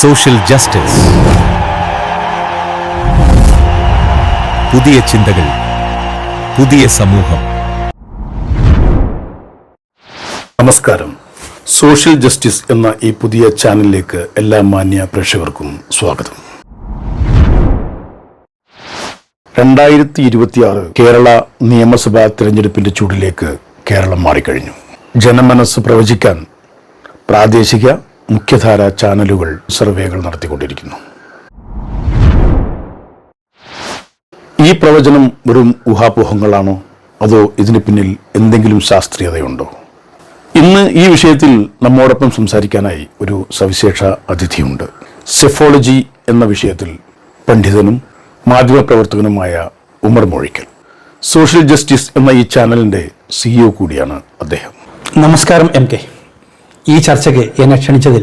Social justice. പുതിയ ചിന്തകൾ, പുതിയ സമൂഹം. നമസ്കാരം. സോഷ്യൽ ജസ്റ്റിസ് എന്ന ഈ പുതിയ ചാനലിലേക്ക് എല്ലാ മാന്യ പ്രേക്ഷകർക്കും സ്വാഗതം. 2026 കേരള നിയമസഭാ തിരഞ്ഞെടുപ്പിന്റെ ചൂടിലേക്ക് കേരളം മാറിക്കഴിഞ്ഞു. ജനമനസ് പ്രവചിക്കാൻ പ്രാദേശിക മുഖ്യധാര ചാനലുകൾ സർവേകൾ നടത്തിക്കൊണ്ടിരിക്കുന്നു. ഈ പ്രവചനം വെറും ഊഹാപോഹങ്ങളാണോ, അതോ ഇതിന് പിന്നിൽ എന്തെങ്കിലും ശാസ്ത്രീയതയുണ്ടോ? ഇന്ന് ഈ വിഷയത്തിൽ നമ്മോടൊപ്പം സംസാരിക്കാനായി ഒരു സവിശേഷ അതിഥിയുണ്ട്. സെഫോളജി എന്ന വിഷയത്തിൽ പണ്ഡിതനും മാധ്യമപ്രവർത്തകനുമായ ഉമർ മൊഴിക്കൽ. സോഷ്യൽ ജസ്റ്റിസ് എന്ന ഈ ചാനലിന്റെ CEO കൂടിയാണ് അദ്ദേഹം. നമസ്കാരം MK. ഈ ചർച്ചയ്ക്ക് എന്നെ ക്ഷണിച്ചതിൽ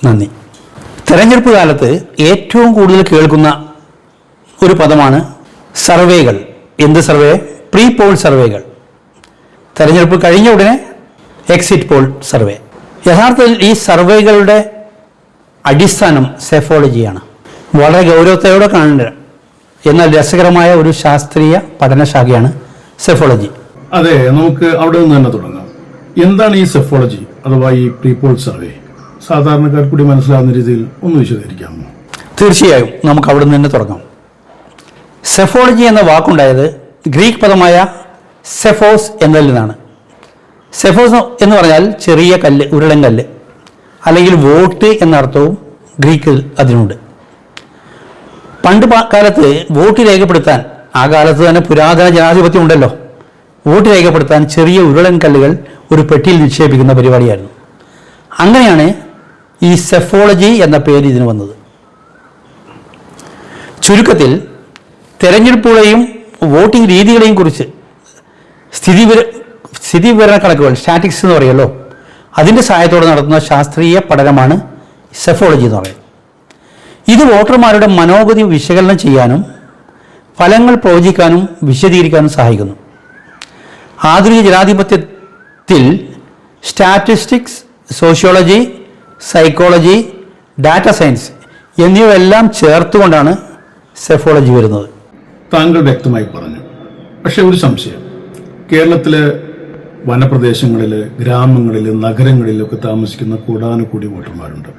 നന്ദി. തെരഞ്ഞെടുപ്പ് കാലത്ത് ഏറ്റവും കൂടുതൽ കേൾക്കുന്ന ഒരു പദമാണ് സർവേകൾ. എന്ത് സർവേ? പ്രീ പോൾ സർവേകൾ. തെരഞ്ഞെടുപ്പ് കഴിഞ്ഞ ഉടനെ എക്സിറ്റ് പോൾ സർവേ. യഥാർത്ഥത്തിൽ ഈ സർവേകളുടെ അടിസ്ഥാനം സെഫോളജിയാണ്. വളരെ ഗൗരവത്തോടെ കാണേണ്ട എന്നാൽ രസകരമായ ഒരു ശാസ്ത്രീയ പഠനശാഖയാണ് സെഫോളജി. അതെ, നമുക്ക് അവിടെ നിന്ന് തന്നെ തുടങ്ങാം. എന്താണ് ഈ സെഫോളജി അഥവാ ഈ പ്രീ പോൾ സർവേ? സാധാരണക്കാർ കൂടി മനസ്സിലാവുന്ന രീതിയിൽ ഒന്ന് വിശദീകരിക്കാമോ? തീർച്ചയായും നമുക്ക് അവിടെ നിന്ന് തന്നെ തുടങ്ങാം. സെഫോളജി എന്ന വാക്കുണ്ടായത് ഗ്രീക്ക് പദമായ സെഫോസ് എന്നതിൽ നിന്നാണ്. സെഫോസ് എന്ന് പറഞ്ഞാൽ ചെറിയ കല്ല്, ഉരുളൻ കല്ല്, അല്ലെങ്കിൽ വോട്ട് എന്ന അർത്ഥവും ഗ്രീക്കിൽ അതിനുണ്ട്. പണ്ട് കാലത്ത് വോട്ട് രേഖപ്പെടുത്താൻ, ആ കാലത്ത് തന്നെ പുരാതന ജനാധിപത്യം ഉണ്ടല്ലോ, വോട്ട് രേഖപ്പെടുത്താൻ ചെറിയ ഉരുളൻ കല്ലുകൾ ഒരു പെട്ടിയിൽ നിക്ഷേപിക്കുന്ന പരിപാടിയായിരുന്നു. അങ്ങനെയാണ് ഈ സെഫോളജി എന്ന പേര് ഇതിന് വന്നത്. ചുരുക്കത്തിൽ തെരഞ്ഞെടുപ്പുകളെയും വോട്ടിംഗ് രീതികളെയും കുറിച്ച് സ്ഥിതിവിവരണ കണക്കുകൾ, സ്റ്റാറ്റിക്സ് എന്ന് പറയുമല്ലോ, അതിൻ്റെ സഹായത്തോടെ നടത്തുന്ന ശാസ്ത്രീയ പഠനമാണ് സെഫോളജി എന്ന് പറയുന്നത്. ഇത് വോട്ടർമാരുടെ മനോഗതി വിശകലനം ചെയ്യാനും ഫലങ്ങൾ പ്രവചിക്കാനും വിശദീകരിക്കാനും സഹായിക്കുന്നു. ആധുനിക ജനാധിപത്യത്തിൽ statistics, sociology, psychology, data science എന്നിവയെല്ലാം ചേർത്തുകൊണ്ടാണ് സെഫോളജി വരുന്നത്. താങ്കൾ വ്യക്തമായി പറഞ്ഞു. പക്ഷെ ഒരു സംശയം, കേരളത്തിലെ വനപ്രദേശങ്ങളിൽ, ഗ്രാമങ്ങളിൽ, നഗരങ്ങളിലൊക്കെ താമസിക്കുന്ന കൂടാനുകൂടി വോട്ടർമാരുണ്ട്.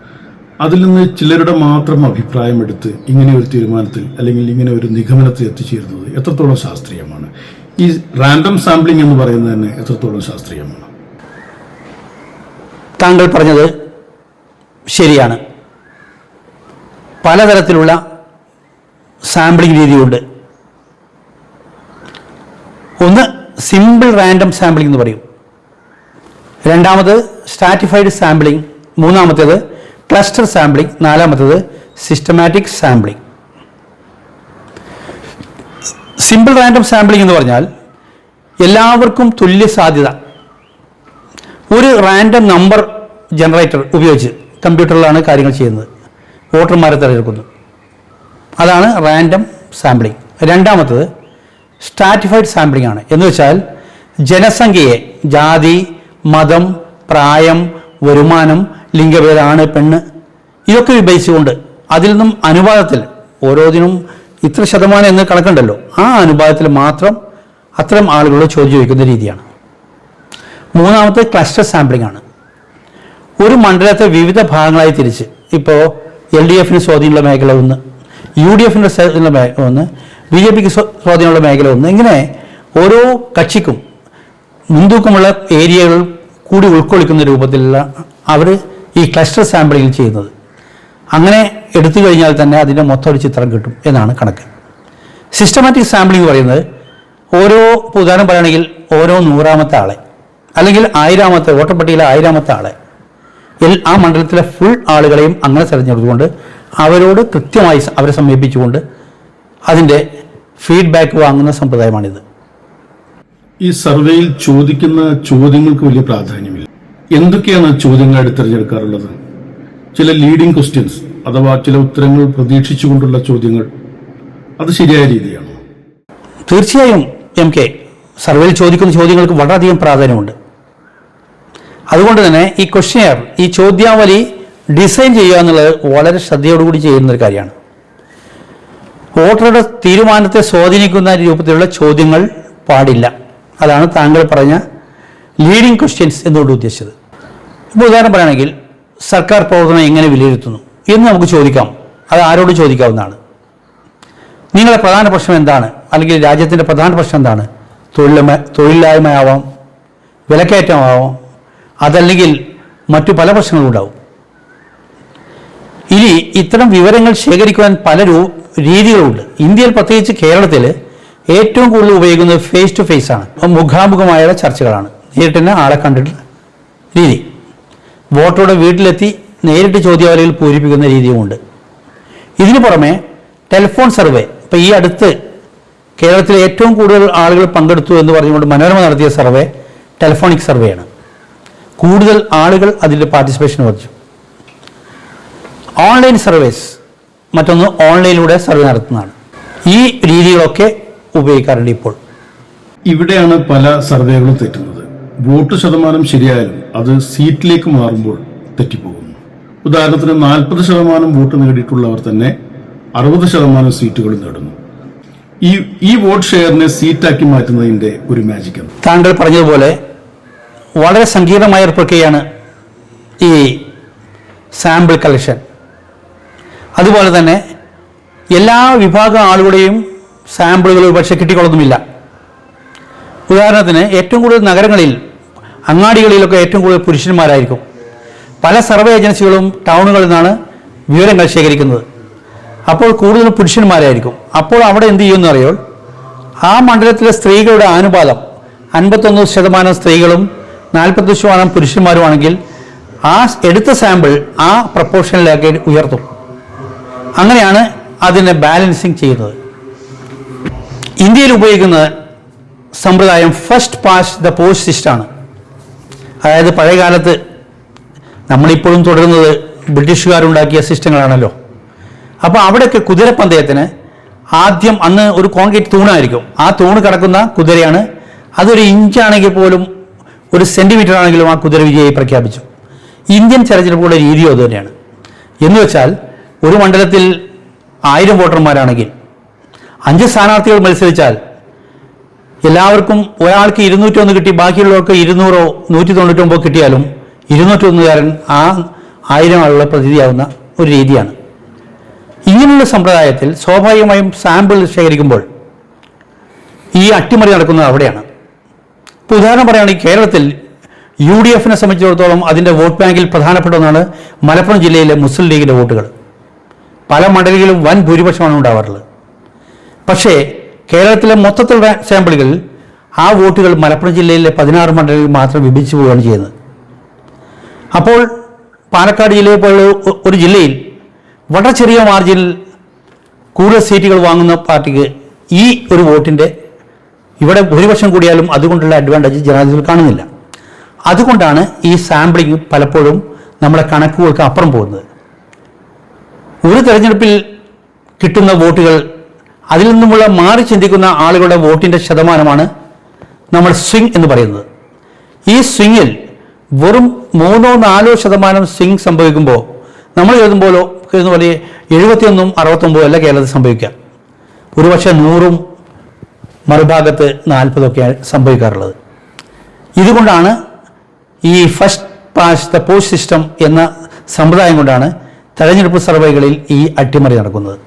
അതിൽ നിന്ന് ചിലരുടെ മാത്രം അഭിപ്രായം എടുത്ത് ഇങ്ങനെ ഒരു തീരുമാനത്തിൽ അല്ലെങ്കിൽ ഇങ്ങനെ ഒരു നിഗമനത്തിൽ എത്തിച്ചേരുന്നത് എത്രത്തോളം ശാസ്ത്രീയമാണ്? ഈ റാൻഡം സാമ്പിളിംഗ് എന്ന് പറയുന്നത് തന്നെ എത്രത്തോളം ശാസ്ത്രീയമാണ്? താങ്കൾ പറഞ്ഞത് ശരിയാണ്. പലതരത്തിലുള്ള സാമ്പിളിംഗ് രീതിയുണ്ട്. ഒന്ന് സിമ്പിൾ റാൻഡം സാമ്പിളിംഗ് എന്ന് പറയും. രണ്ടാമത് സ്ട്രാറ്റിഫൈഡ് സാമ്പിളിംഗ്. മൂന്നാമത്തേത് ക്ലസ്റ്റർ സാമ്പിളിംഗ്. നാലാമത്തേത് systematic sampling. Simple random sampling എന്ന് പറഞ്ഞാൽ എല്ലാവർക്കും തുല്യ സാധ്യത. ഒരു റാൻഡം നമ്പർ ജനറേറ്റർ ഉപയോഗിച്ച് കമ്പ്യൂട്ടറിലാണ് കാര്യങ്ങൾ ചെയ്യുന്നത്, വോട്ടർമാരെ തിരഞ്ഞെടുക്കുന്നു. അതാണ് റാൻഡം സാമ്പിളിംഗ്. രണ്ടാമത്തത് സ്ട്രാറ്റിഫൈഡ് സാമ്പിളിംഗ് ആണ്. എന്ന് വെച്ചാൽ ജനസംഖ്യയെ ജാതി, മതം, പ്രായം, വരുമാനം, ലിംഗഭേദം, ആണ്, പെണ്ണ്, ഇതൊക്കെ വിഭജിച്ചുകൊണ്ട് അതിൽ നിന്നും അനുപാതത്തിൽ ഓരോന്നിനും ഇത്ര ശതമാനം എന്ന് കണക്കുണ്ടല്ലോ, ആ അനുപാതത്തിൽ മാത്രം അത്തരം ആളുകളോട് ചോദ്യം ചോദിക്കുന്ന രീതിയാണ്. മൂന്നാമത്തെ ക്ലസ്റ്റർ സാമ്പിളിംഗ് ആണ്. ഒരു മണ്ഡലത്തെ വിവിധ ഭാഗങ്ങളായി തിരിച്ച്, ഇപ്പോൾ LDFന് സ്വാധീനമുള്ള മേഖല ഒന്ന്, UDFന്റെ സ്വാധീനമുള്ള മേഖല ഒന്ന്, BJPക്ക് സ്വാധീനമുള്ള മേഖല ഒന്ന്, ഇങ്ങനെ ഓരോ കക്ഷിക്കും മുൻതൂക്കമുള്ള ഏരിയകൾ കൂടി ഉൾക്കൊള്ളിക്കുന്ന രൂപത്തിലുള്ള അവർ ഈ ക്ലസ്റ്റർ സാമ്പിളിംഗ് ചെയ്യുന്നത്. അങ്ങനെ എടുത്തു കഴിഞ്ഞാൽ തന്നെ അതിൻ്റെ മൊത്തം ഒരു ചിത്രം കിട്ടും എന്നാണ് കണക്ക്. സിസ്റ്റമാറ്റിക് സാമ്പിളിംഗ് പറയുന്നത് ഓരോ, ഉദാഹരണം പറയുകയാണെങ്കിൽ ഓരോ 100ാമത്തെ ആളെ അല്ലെങ്കിൽ 1000ാമത്തെ വോട്ടർ പട്ടികയിലെ 1000ാമത്തെ ആളെ ആ മണ്ഡലത്തിലെ ഫുൾ ആളുകളെയും അങ്ങനെ തിരഞ്ഞെടുത്തുകൊണ്ട് അവരോട് കൃത്യമായി അവരെ സമീപിച്ചുകൊണ്ട് അതിൻ്റെ ഫീഡ്ബാക്ക് വാങ്ങുന്ന സമ്പ്രദായമാണിത്. ഈ സർവേയിൽ ചോദിക്കുന്ന ചോദ്യങ്ങൾക്ക് വലിയ പ്രാധാന്യമില്ല. എന്തൊക്കെയാണ് ചോദ്യങ്ങളായിട്ട് തിരഞ്ഞെടുക്കാറുള്ളത്? ചില ലീഡിംഗ് ക്വസ്റ്റ്യൻസ് അഥവാ ചില ഉത്തരങ്ങൾ പ്രതീക്ഷിച്ചുകൊണ്ടുള്ള ചോദ്യങ്ങൾ, അത് ശരിയായ രീതിയാണോ? തീർച്ചയായും MK, സർവേയിൽ ചോദിക്കുന്ന ചോദ്യങ്ങൾക്ക് വളരെയധികം പ്രാധാന്യമുണ്ട്. അതുകൊണ്ട് തന്നെ ഈ ക്വസ്റ്റ്യനെയർ, ഈ ചോദ്യാവലി ഡിസൈൻ ചെയ്യുക എന്നുള്ളത് വളരെ ശ്രദ്ധയോടുകൂടി ചെയ്യുന്നൊരു കാര്യമാണ്. വോട്ടറുടെ തീരുമാനത്തെ സ്വാധീനിക്കുന്ന രൂപത്തിലുള്ള ചോദ്യങ്ങൾ പാടില്ല. അതാണ് താങ്കൾ പറഞ്ഞ ലീഡിംഗ് ക്വസ്റ്റ്യൻസ് എന്നുകൊണ്ട് ഉദ്ദേശിച്ചത്. ഇപ്പോൾ ഉദാഹരണം പറയുകയാണെങ്കിൽ സർക്കാർ പ്രവർത്തനം എങ്ങനെ വിലയിരുത്തുന്നു എന്ന് നമുക്ക് ചോദിക്കാം. അത് ആരോട് ചോദിക്കാവുന്നതാണ്. നിങ്ങളുടെ പ്രധാന പ്രശ്നം എന്താണ്, അല്ലെങ്കിൽ രാജ്യത്തിൻ്റെ പ്രധാന പ്രശ്നം എന്താണ്? തൊഴിലില്ലായ്മയാവാം, വിലക്കയറ്റമാവാം, അതല്ലെങ്കിൽ മറ്റു പല പ്രശ്നങ്ങളും ഉണ്ടാവും. ഇനി ഇത്തരം വിവരങ്ങൾ ശേഖരിക്കുവാൻ പല രീതികളുണ്ട്. ഇന്ത്യയിൽ, പ്രത്യേകിച്ച് കേരളത്തിൽ ഏറ്റവും കൂടുതൽ ഉപയോഗിക്കുന്നത് ഫേസ് ടു ഫേസ് ആണ്. മുഖാമുഖമായ ചർച്ചകളാണ്, നേരിട്ട് തന്നെ ആളെ കണ്ടിട്ട് രീതി. വോട്ടറുടെ വീട്ടിലെത്തി നേരിട്ട് ചോദ്യാവലികൾ പൂരിപ്പിക്കുന്ന രീതിയുമുണ്ട്. ഇതിനു പുറമെ ടെലിഫോൺ സർവേ, ഇപ്പോൾ ഈ അടുത്ത് കേരളത്തിലെ ഏറ്റവും കൂടുതൽ ആളുകൾ പങ്കെടുത്തു എന്ന് പറഞ്ഞുകൊണ്ട് മനോരമ നടത്തിയ സർവേ ടെലിഫോണിക് സർവേയാണ്. കൂടുതൽ ആളുകൾ അതിൻ്റെ പാർട്ടിസിപ്പേഷൻ വർദ്ധിച്ചു. ഓൺലൈൻ സർവേസ്, മറ്റൊന്ന് ഓൺലൈനിലൂടെ സർവേ നടത്തുന്നതാണ്. ഈ രീതികളൊക്കെ ഉപയോഗിക്കാറുണ്ട് ഇപ്പോൾ. ഇവിടെയാണ് പല സർവേകളും തെറ്റുന്നത്. വോട്ട് ശതമാനം ശരിയായാലും അത് സീറ്റിലേക്ക് മാറുമ്പോൾ തെറ്റിപ്പോകുന്നു. ഉദാഹരണത്തിന് 40% വോട്ട് നേടിയിട്ടുള്ളവർ തന്നെ 60% സീറ്റുകൾ നേടുന്നു. ഈ വോട്ട് ഷെയറിനെ സീറ്റാക്കി മാറ്റുന്നതിന്റെ ഒരു മാജിക് ആണ്. താങ്കൾ പറഞ്ഞതുപോലെ വളരെ സങ്കീർണമായ ഒരു പ്രക്രിയയാണ് ഈ സാമ്പിൾ കളക്ഷൻ. അതുപോലെ തന്നെ എല്ലാ വിഭാഗം ആളുകളുടെയും സാമ്പിളുകൾ പക്ഷേ കിട്ടിക്കൊള്ളുന്നുമില്ല. ഉദാഹരണത്തിന് ഏറ്റവും കൂടുതൽ നഗരങ്ങളിൽ, അങ്ങാടികളിലൊക്കെ ഏറ്റവും കൂടുതൽ പുരുഷന്മാരായിരിക്കും. പല സർവേ ഏജൻസികളും ടൗണുകളിൽ നിന്നാണ് വിവരങ്ങൾ ശേഖരിക്കുന്നത്. അപ്പോൾ കൂടുതൽ പുരുഷന്മാരായിരിക്കും. അപ്പോൾ അവിടെ എന്ത് ചെയ്യുമെന്ന് അറിയോ? ആ മണ്ഡലത്തിലെ സ്ത്രീകളുടെ അനുപാതം 51% സ്ത്രീകളും 40% പുരുഷന്മാരുമാണെങ്കിൽ ആ എടുത്ത സാമ്പിൾ ആ പ്രപ്പോർഷനിലേക്ക് ഉയർത്തും. അങ്ങനെയാണ് അതിനെ ബാലൻസിങ് ചെയ്യുന്നത്. ഇന്ത്യയിൽ ഉപയോഗിക്കുന്ന സമ്പ്രദായം ഫസ്റ്റ് പാസ്റ്റ് ദ പോസ്റ്റ് സിസ്റ്റമാണ്. അതായത് പഴയ കാലത്ത് നമ്മളിപ്പോഴും തുടരുന്നത് ബ്രിട്ടീഷുകാരുണ്ടാക്കിയ സിസ്റ്റങ്ങളാണല്ലോ. അപ്പോൾ അവിടെയൊക്കെ കുതിരപ്പന്തയത്തിന് ആദ്യം അന്ന് ഒരു കോൺക്രീറ്റ് തൂണായിരിക്കും. ആ തൂണ് കിടക്കുന്ന കുതിരയാണ്. അതൊരു ഇഞ്ചാണെങ്കിൽ പോലും, ഒരു സെൻറ്റിമീറ്റർ ആണെങ്കിലും ആ കുതിര വിജയി പ്രഖ്യാപിച്ചു. ഇന്ത്യൻ തെരഞ്ഞെടുപ്പുകളുടെ രീതിയും അതുതന്നെയാണ്. എന്ന് വെച്ചാൽ ഒരു മണ്ഡലത്തിൽ 1000 വോട്ടർമാരാണെങ്കിൽ 5 സ്ഥാനാർത്ഥികൾ മത്സരിച്ചാൽ എല്ലാവർക്കും ഒരാൾക്ക് 201 കിട്ടി, ബാക്കിയുള്ളവർക്ക് 200 199 കിട്ടിയാലും 201കാരൻ ആ 1000 ആളുകളെ പ്രതിനിധിയാവുന്ന ഒരു രീതിയാണ്. ഇങ്ങനെയുള്ള സമ്പ്രദായത്തിൽ സ്വാഭാവികമായും സാമ്പിൾ ശേഖരിക്കുമ്പോൾ ഈ അട്ടിമറി നടക്കുന്നത് അവിടെയാണ്. ഇപ്പോൾ ഉദാഹരണം പറയുകയാണെങ്കിൽ കേരളത്തിൽ UDFനെ സംബന്ധിച്ചിടത്തോളം അതിൻ്റെ വോട്ട് ബാങ്കിൽ പ്രധാനപ്പെട്ട ഒന്നാണ് മലപ്പുറം ജില്ലയിലെ മുസ്ലിം ലീഗിൻ്റെ വോട്ടുകൾ. പല മണ്ഡലങ്ങളിലും വൻ ഭൂരിപക്ഷമാണ് ഉണ്ടാവാറുള്ളത്. പക്ഷേ കേരളത്തിലെ മൊത്തത്തിലുള്ള സാമ്പിളുകളിൽ ആ വോട്ടുകൾ മലപ്പുറം ജില്ലയിലെ 16 മണ്ഡലങ്ങളിൽ മാത്രം വിഭജിച്ചു പോവുകയാണ് ചെയ്യുന്നത്. അപ്പോൾ പാലക്കാട് ജില്ലയെ പോലുള്ള ഒരു ജില്ലയിൽ വളരെ ചെറിയ മാർജിനിൽ കൂടുതൽ സീറ്റുകൾ വാങ്ങുന്ന പാർട്ടിക്ക് ഈ ഒരു വോട്ടിൻ്റെ ഇവിടെ ഭൂരിപക്ഷം കൂടിയാലും അതുകൊണ്ടുള്ള അഡ്വാൻറ്റേജ് ജനാധിപത്യത്തിൽ കാണുന്നില്ല. അതുകൊണ്ടാണ് ഈ സാമ്പിളിംഗ് പലപ്പോഴും നമ്മുടെ കണക്കുകൾക്ക് അപ്പുറം പോകുന്നത്. ഒരു തെരഞ്ഞെടുപ്പിൽ കിട്ടുന്ന വോട്ടുകൾ, അതിൽ നിന്നുമുള്ള മാറി ചിന്തിക്കുന്ന ആളുകളുടെ വോട്ടിൻ്റെ ശതമാനമാണ് നമ്മൾ സ്വിംഗ് എന്ന് പറയുന്നത്. ഈ സ്വിങ്ങിൽ വെറും 3-4% സ്വിംഗ് സംഭവിക്കുമ്പോൾ നമ്മൾ എഴുതുന്ന പോലെ 71 69 അല്ല കേരളത്തിൽ സംഭവിക്കുക. ഒരുപക്ഷെ 100 മറുഭാഗത്ത് 40 സംഭവിക്കാറുള്ളത്. ഇതുകൊണ്ടാണ് ഈ first past the post system എന്ന സമ്പ്രദായം കൊണ്ടാണ് തെരഞ്ഞെടുപ്പ് സർവേകളിൽ ഈ അട്ടിമറി നടക്കുന്നത്.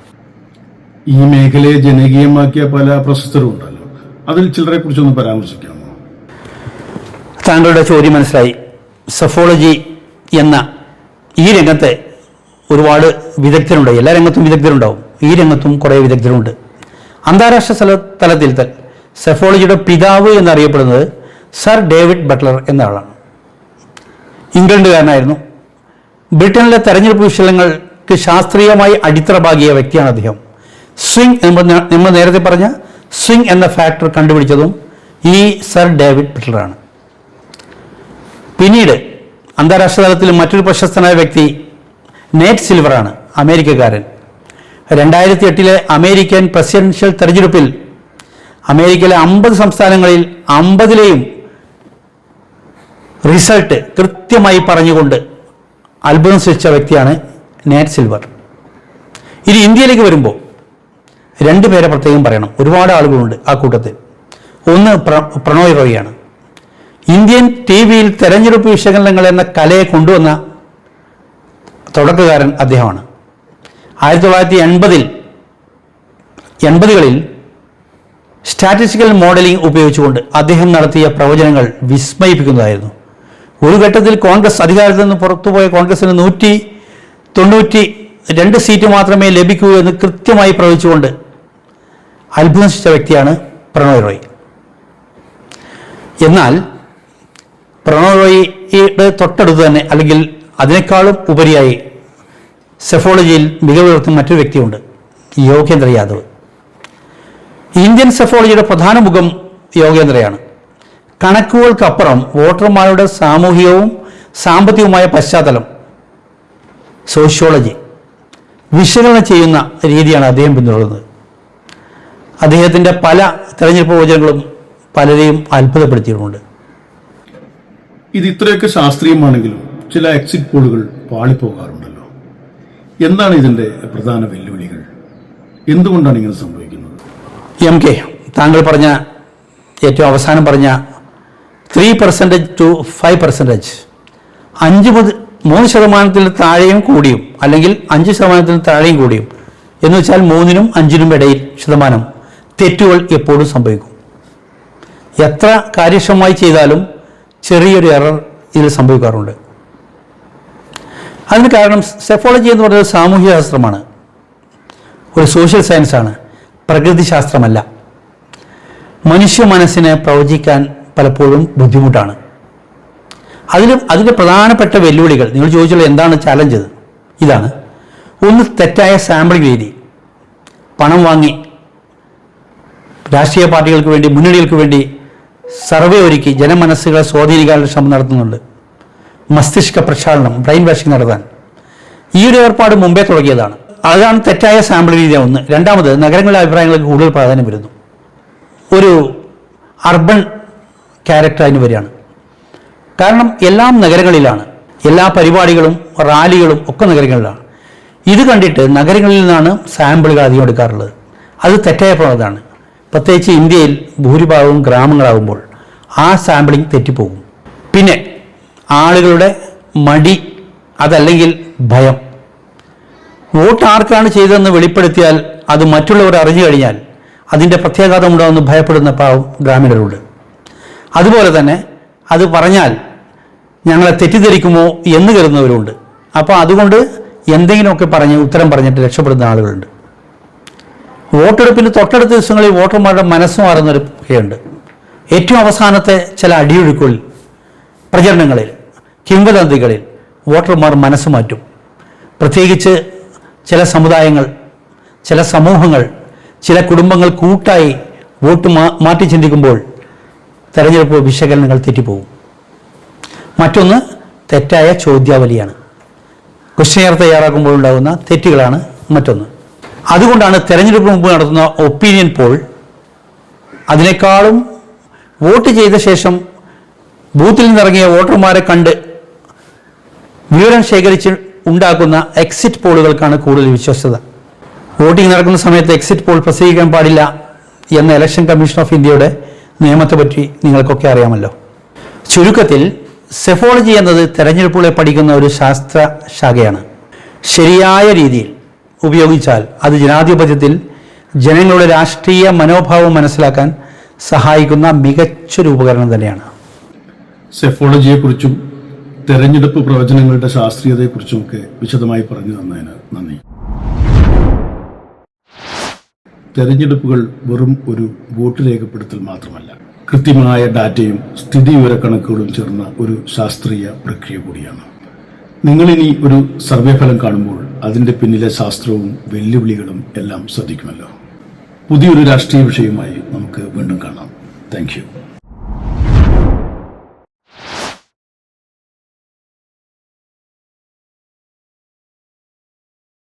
ഈ മേഖലയെ ജനകീയമാക്കിയ പല പ്രശസ്തരും ഉണ്ടല്ലോ, അതിൽ ചിലരെ കുറിച്ചൊന്ന് പരാമർശിക്കാമോ? താങ്കളുടെ ചോദ്യം മനസ്സിലായി. സഫോളജി എന്ന ഈ രംഗത്തെ ഒരുപാട് വിദഗ്ധരുണ്ട്. എല്ലാ രംഗത്തും വിദഗ്ധരുണ്ടാവും. ഈ രംഗത്തും കുറേ വിദഗ്ധരുണ്ട്. അന്താരാഷ്ട്ര തലത്തിൽ സെഫോളജിയുടെ പിതാവ് എന്നറിയപ്പെടുന്നത് സർ ഡേവിഡ് ബട്ട്ലർ എന്ന ആളാണ്. ഇംഗ്ലണ്ടുകാരനായിരുന്നു. ബ്രിട്ടനിലെ തെരഞ്ഞെടുപ്പ് വിഷയങ്ങൾക്ക് ശാസ്ത്രീയമായി അടിത്തറ പാകിയ വ്യക്തിയാണ് അദ്ദേഹം. സ്വിംഗ് നമ്മൾ നേരത്തെ പറഞ്ഞ സ്വിംഗ് എന്ന ഫാക്ടർ കണ്ടുപിടിച്ചതും ഈ സർ ഡേവിഡ് ബട്ട്ലറാണ്. പിന്നീട് അന്താരാഷ്ട്ര തലത്തിൽ മറ്റൊരു പ്രശസ്തനായ വ്യക്തി നേറ്റ് സിൽവറാണ്, അമേരിക്കക്കാരൻ. 2008 അമേരിക്കൻ പ്രസിഡൻഷ്യൽ തെരഞ്ഞെടുപ്പിൽ അമേരിക്കയിലെ 50 സംസ്ഥാനങ്ങളിൽ 50ലെയും റിസൾട്ട് കൃത്യമായി പറഞ്ഞുകൊണ്ട് അത്ഭുതം സൃഷ്ടിച്ച വ്യക്തിയാണ് നാറ്റ് സിൽവർ. ഇനി ഇന്ത്യയിലേക്ക് വരുമ്പോൾ രണ്ട് പേരെ പ്രത്യേകം പറയണം. ഒരുപാട് ആളുകളുണ്ട് ആ കൂട്ടത്തിൽ. ഒന്ന് പ്രണോയ് റോയിയാണ്. ഇന്ത്യൻ ടി വിയിൽ തെരഞ്ഞെടുപ്പ് വിശകലനങ്ങൾ എന്ന കലയെ കൊണ്ടുവന്ന തുടക്കക്കാരൻ അദ്ദേഹമാണ്. 1980കളിൽ സ്റ്റാറ്റിസ്റ്റിക്കൽ മോഡലിംഗ് ഉപയോഗിച്ചുകൊണ്ട് അദ്ദേഹം നടത്തിയ പ്രവചനങ്ങൾ വിസ്മയിപ്പിക്കുന്നതായിരുന്നു. ഒരു ഘട്ടത്തിൽ കോൺഗ്രസ് അധികാരത്തിൽ നിന്ന് പുറത്തുപോയ കോൺഗ്രസിന് 192 സീറ്റ് മാത്രമേ ലഭിക്കൂ എന്ന് കൃത്യമായി പ്രവചിച്ചുകൊണ്ട് അത്ഭുതം സൃഷ്ടിച്ച വ്യക്തിയാണ് പ്രണോയ് റോയ്. എന്നാൽ പ്രണോയ് റോയിയുടെ തൊട്ടടുത്ത് തന്നെ, അല്ലെങ്കിൽ അതിനേക്കാളും ഉപരിയായി സെഫോളജിയിൽ മികവ് പുലർത്തുന്ന മറ്റൊരു വ്യക്തിയുണ്ട്, യോഗേന്ദ്ര യാദവ്. ഇന്ത്യൻ സെഫോളജിയുടെ പ്രധാന മുഖം യോഗേന്ദ്രയാണ്. കണക്കുകൾക്കപ്പുറം വോട്ടർമാരുടെ സാമൂഹികവും സാമ്പത്തികവുമായ പശ്ചാത്തലം, സോഷ്യോളജി വിശകലനം ചെയ്യുന്ന രീതിയാണ് അദ്ദേഹം പിന്തുടരുന്നത്. അദ്ദേഹത്തിൻ്റെ പല തെരഞ്ഞെടുപ്പ് പ്രവചനങ്ങളും പലരെയും അത്ഭുതപ്പെടുത്തിയിട്ടുണ്ട്. ഇത് ഇത്രയൊക്കെ ശാസ്ത്രീയമാണെങ്കിലും ചില എക്സിറ്റ് പോളുകൾ പാളിപ്പോകാറുണ്ടല്ലോ. എന്താണ് ഇതിന്റെ പ്രധാന വെല്ലുവിളികൾ? എന്തുകൊണ്ടാണ് ഇങ്ങനെ സംഭവിക്കുന്നത്? MK, താങ്കൾ പറഞ്ഞ ഏറ്റവും അവസാനം പറഞ്ഞ 3% to 5%, 3% താഴെയും കൂടിയും, അല്ലെങ്കിൽ 5% താഴെയും കൂടിയും എന്ന് വെച്ചാൽ 3നും 5നും ഇടയിൽ ശതമാനം തെറ്റുകൾ എപ്പോഴും സംഭവിക്കും. എത്ര കാര്യക്ഷമമായി ചെയ്താലും ചെറിയൊരു എറർ ഇതിൽ സംഭവിക്കാറുണ്ട്. അതിന് കാരണം സെഫോളജി എന്ന് പറയുന്നത് സാമൂഹ്യ ശാസ്ത്രമാണ്, ഒരു സോഷ്യൽ സയൻസാണ്, പ്രകൃതിശാസ്ത്രമല്ല. മനുഷ്യ മനസ്സിനെ പ്രവചിക്കാൻ പലപ്പോഴും ബുദ്ധിമുട്ടാണ്. അതിൻ്റെ പ്രധാനപ്പെട്ട വെല്ലുവിളികൾ നിങ്ങൾ ചോദിച്ചുള്ള എന്താണ് ചാലഞ്ച്? ഇതാണ്. ഒന്ന്, തെറ്റായ സാമ്പിളിംഗ് രീതി. പണം വാങ്ങി രാഷ്ട്രീയ പാർട്ടികൾക്ക് വേണ്ടി, മുന്നണികൾക്ക് വേണ്ടി സർവേ ഒരുക്കി ജനമനസ്സുകളെ സ്വാധീനിക്കാനുള്ള ശ്രമം നടത്തുന്നുണ്ട്. മസ്തിഷ്ക പ്രക്ഷാളനം, ബ്രെയിൻ വാഷിംഗ് നടത്താൻ ഈ ഒരു ഏർപ്പാട് മുമ്പേ തുടങ്ങിയതാണ്. അതാണ് തെറ്റായ സാമ്പിൾ രീതി. ഒന്ന്. രണ്ടാമത്, നഗരങ്ങളിലെ അഭിപ്രായങ്ങൾക്ക് കൂടുതൽ പ്രാധാന്യം വരുന്നു. ഒരു അർബൻ ക്യാരക്ടർ അതിന് വരികയാണ്. കാരണം എല്ലാം നഗരങ്ങളിലാണ്, എല്ലാ പരിപാടികളും റാലികളും ഒക്കെ നഗരങ്ങളിലാണ്. ഇത് കണ്ടിട്ട് നഗരങ്ങളിൽ നിന്നാണ് സാമ്പിളുകൾ അധികം എടുക്കാറുള്ളത്. അത് തെറ്റായ പ്രവണതയാണ്. പ്രത്യേകിച്ച് ഇന്ത്യയിൽ ഭൂരിഭാഗവും ഗ്രാമങ്ങളാകുമ്പോൾ ആ സാമ്പിളിംഗ് തെറ്റിപ്പോകും. പിന്നെ ആളുകളുടെ മടി, അതല്ലെങ്കിൽ ഭയം. വോട്ട് ആർക്കാണ് ചെയ്തതെന്ന് വെളിപ്പെടുത്തിയാൽ അത് മറ്റുള്ളവർ അറിഞ്ഞു കഴിഞ്ഞാൽ അതിൻ്റെ പ്രത്യാഘാതം ഉണ്ടാകുമെന്ന് ഭയപ്പെടുന്ന പാവം ഗ്രാമീണരുണ്ട്. അതുപോലെ തന്നെ അത് പറഞ്ഞാൽ ഞങ്ങളെ തെറ്റിദ്ധരിക്കുമോ എന്ന് കരുതുന്നവരുണ്ട്. അപ്പോൾ അതുകൊണ്ട് എന്തെങ്കിലുമൊക്കെ പറഞ്ഞ് ഉത്തരം പറഞ്ഞിട്ട് രക്ഷപ്പെടുന്ന ആളുകളുണ്ട്. വോട്ടെടുപ്പിന് തൊട്ടടുത്ത ദിവസങ്ങളിൽ വോട്ടർമാരുടെ മനസ്സ് മാറുന്നവരൊക്കെയുണ്ട്. ഏറ്റവും അവസാനത്തെ ചില അടിയൊഴുക്കുകളിൽ, പ്രചരണങ്ങളിൽ, കിംവദന്തികളിൽ വോട്ടർമാർ മനസ്സ് മാറ്റും. പ്രത്യേകിച്ച് ചില സമുദായങ്ങൾ, ചില സമൂഹങ്ങൾ, ചില കുടുംബങ്ങൾ കൂട്ടായി വോട്ട് മാറ്റി ചിന്തിക്കുമ്പോൾ തെരഞ്ഞെടുപ്പ് വിശകലനങ്ങൾ തെറ്റിപ്പോകും. മറ്റൊന്ന്, തെറ്റായ ചോദ്യാവലിയാണ്. ക്വസ്റ്റ്യൻ തയ്യാറാക്കുമ്പോൾ ഉണ്ടാകുന്ന തെറ്റുകളാണ് മറ്റൊന്ന്. അതുകൊണ്ടാണ് തെരഞ്ഞെടുപ്പ് മുമ്പ് നടത്തുന്ന ഒപ്പീനിയൻ പോൾ അതിനേക്കാളും വോട്ട് ചെയ്ത ശേഷം ബൂത്തിൽ നിന്നിറങ്ങിയ വോട്ടർമാരെ കണ്ട് വിവരം ശേഖരിച്ച് ഉണ്ടാക്കുന്ന എക്സിറ്റ് പോളുകൾക്കാണ് കൂടുതൽ വിശ്വസ്തത. വോട്ടിംഗ് നടക്കുന്ന സമയത്ത് എക്സിറ്റ് പോൾ പ്രസിദ്ധീകരിക്കാൻ പാടില്ല എന്ന ഇലക്ഷൻ കമ്മീഷൻ ഓഫ് ഇന്ത്യയുടെ നിയമത്തെപ്പറ്റി നിങ്ങൾക്കൊക്കെ അറിയാമല്ലോ. ചുരുക്കത്തിൽ സെഫോളജി എന്നത് തെരഞ്ഞെടുപ്പുകളെ പഠിക്കുന്ന ഒരു ശാസ്ത്ര ശാഖയാണ്. ശരിയായ രീതിയിൽ ഉപയോഗിച്ചാൽ അത് ജനാധിപത്യത്തിൽ ജനങ്ങളുടെ രാഷ്ട്രീയ മനോഭാവം മനസ്സിലാക്കാൻ സഹായിക്കുന്ന മികച്ചൊരു ഉപകരണം തന്നെയാണ്. സെഫോളജിയെക്കുറിച്ചും തെരഞ്ഞെടുപ്പ് പ്രവചനങ്ങളുടെ ശാസ്ത്രീയതയെക്കുറിച്ചുമൊക്കെ വിശദമായി പറഞ്ഞു തന്നതിന് നന്ദി. തെരഞ്ഞെടുപ്പുകൾ വെറും ഒരു വോട്ട് രേഖപ്പെടുത്തൽ മാത്രമല്ല, കൃത്യമായ ഡാറ്റയും സ്ഥിതിവിവരക്കണക്കുകളും ചേർന്ന ഒരു ശാസ്ത്രീയ പ്രക്രിയ കൂടിയാണ്. നിങ്ങളിനി ഒരു സർവേ ഫലം കാണുമ്പോൾ അതിൻ്റെ പിന്നിലെ ശാസ്ത്രവും വെല്ലുവിളികളും എല്ലാം ശ്രദ്ധിക്കുമല്ലോ. പുതിയൊരു രാഷ്ട്രീയ വിഷയവുമായി നമുക്ക് വീണ്ടും കാണാം. Thank you.